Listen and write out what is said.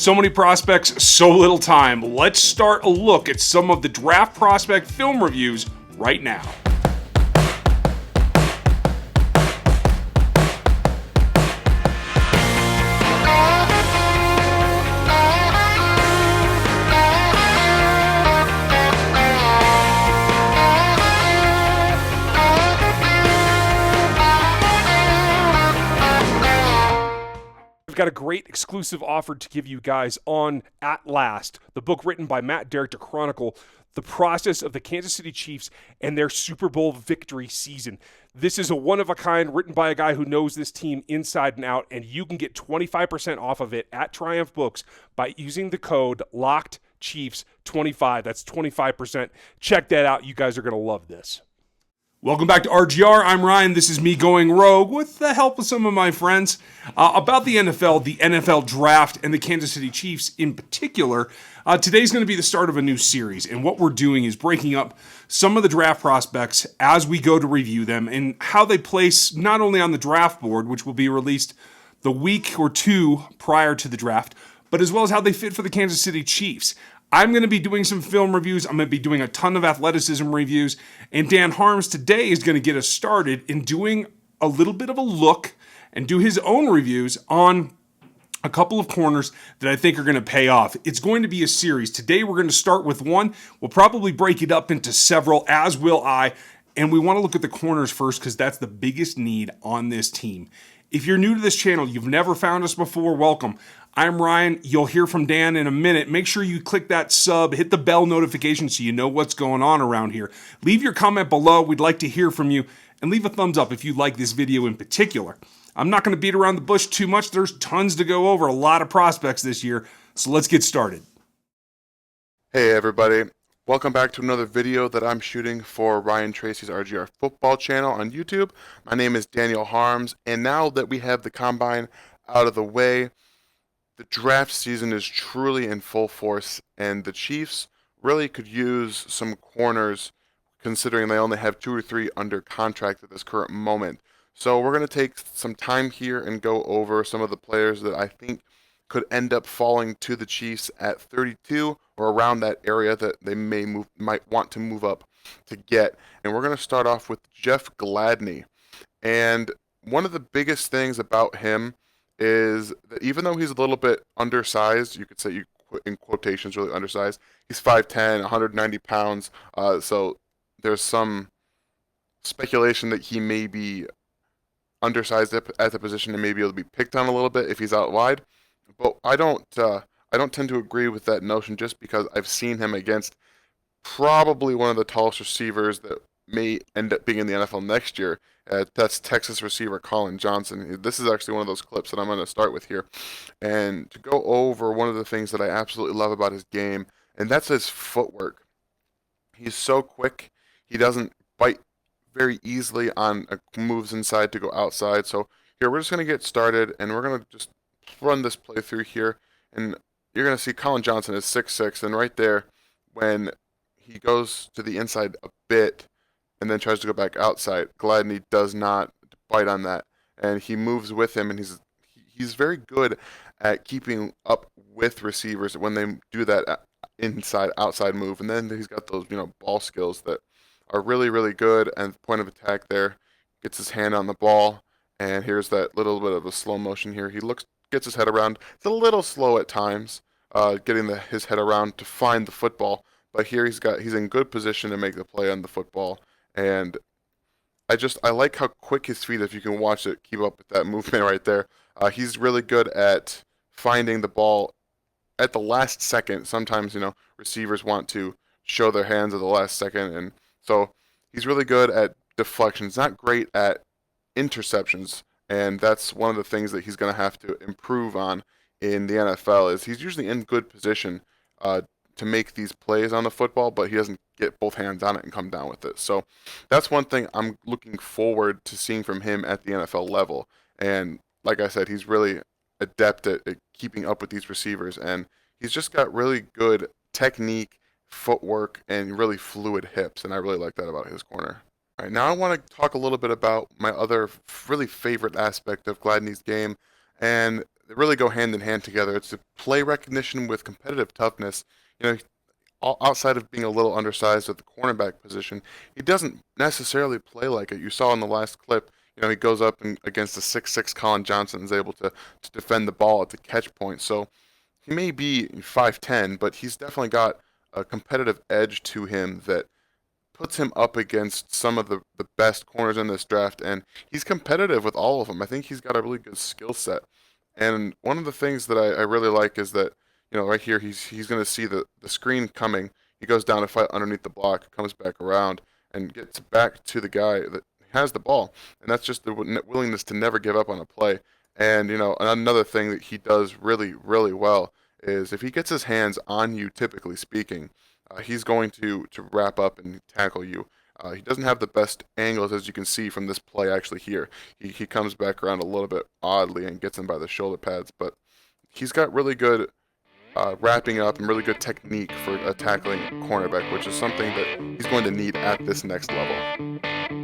So many prospects, so little time. Let's start a look at some of the draft prospect film reviews right now. I've got a great exclusive offer to give you guys on At Last, the book written by Matt Derrick to chronicle the process of the Kansas City Chiefs and their Super Bowl victory season. This is a one-of-a-kind written by a guy who knows this team inside and out, and you can get 25% off of it at Triumph Books by using the code LOCKEDChiefs25. That's 25%. Check that out. You guys are going to love this. Welcome back to RGR. I'm Ryan. This is me going rogue with the help of some of my friends about the NFL draft, and the Kansas City Chiefs in particular. Today's going to be the start of a new series, and what we're doing is breaking up some of the draft prospects as we go to review them and how they place not only on the draft board, which will be released the week or two prior to the draft, but as well as how they fit for the Kansas City Chiefs. I'm going to be doing some film reviews. I'm going to be doing a ton of athleticism reviews. And Dan Harms today is going to get us started in doing a little bit of a look and do his own reviews on a couple of corners that I think are going to pay off. It's going to be a series. Today we're going to start with one. We'll probably break it up into several, as will I. And we want to look at the corners first because that's the biggest need on this team. If you're new to this channel, you've never found us before, welcome. I'm Ryan. You'll hear from Dan in a minute. Make sure you click that sub, hit the bell notification so you know what's going on around here. Leave your comment below. We'd like to hear from you. And leave a thumbs up if you like this video in particular. I'm not going to beat around the bush too much. There's tons to go over, a lot of prospects this year. So let's get started. Hey everybody. Welcome back to another video that I'm shooting for Ryan Tracy's RGR football channel on YouTube. My name is Daniel Harms, and now that we have the combine out of the way, the draft season is truly in full force, and the Chiefs really could use some corners considering they only have 2 or 3 under contract at this current moment. So we're going to take some time here and go over some of the players that I think could end up falling to the Chiefs at 32 or around that area that they might want to move up to get. And we're going to start off with Jeff Gladney. And one of the biggest things about him is that even though he's a little bit undersized, you could say in quotations really undersized, he's 5'10", 190 pounds, so there's some speculation that he may be undersized at the position and may be able to be picked on a little bit if he's out wide. But I don't tend to agree with that notion just because I've seen him against probably one of the tallest receivers that may end up being in the NFL next year. That's Texas receiver Colin Johnson. This is actually one of those clips that I'm going to start with here. And to go over one of the things that I absolutely love about his game, and that's his footwork. He's so quick. He doesn't bite very easily on moves inside to go outside. So here, we're just going to get started, and we're going to just run this playthrough here. And you're going to see Colin Johnson is 6'6", and right there, when he goes to the inside a bit, and then tries to go back outside, Gladney does not bite on that, and he moves with him, and he's very good at keeping up with receivers when they do that inside-outside move, and then he's got those ball skills that are really, really good, and point of attack there, gets his hand on the ball, and here's that little bit of a slow motion here. He gets his head around. It's a little slow at times, getting his head around to find the football, but here he's in good position to make the play on the football. And I like how quick his feet, if you can watch it, keep up with that movement right there. He's really good at finding the ball at the last second. Sometimes, receivers want to show their hands at the last second. And so he's really good at deflections, not great at interceptions. And that's one of the things that he's going to have to improve on in the NFL is he's usually in good position to make these plays on the football, but he doesn't get both hands on it and come down with it. So that's one thing I'm looking forward to seeing from him at the NFL level. And like I said, he's really adept at keeping up with these receivers, and he's just got really good technique, footwork, and really fluid hips, and I really like that about his corner. All right, now I want to talk a little bit about my other really favorite aspect of Gladney's game, and they really go hand in hand together. It's a play recognition with competitive toughness. You know, outside of being a little undersized at the cornerback position, he doesn't necessarily play like it. You saw in the last clip, he goes up and against the 6'6" Colin Johnson and is able to defend the ball at the catch point. So he may be 5'10", but he's definitely got a competitive edge to him that puts him up against some of the best corners in this draft, and he's competitive with all of them. I think he's got a really good skill set. And one of the things that I really like is that, right here, he's going to see the screen coming. He goes down to fight underneath the block, comes back around, and gets back to the guy that has the ball. And that's just the willingness to never give up on a play. And, another thing that he does really, really well is if he gets his hands on you, typically speaking, he's going to wrap up and tackle you. He doesn't have the best angles, as you can see from this play actually here. He comes back around a little bit oddly and gets him by the shoulder pads, but he's got really good wrapping up and really good technique for a tackling cornerback, which is something that he's going to need at this next level.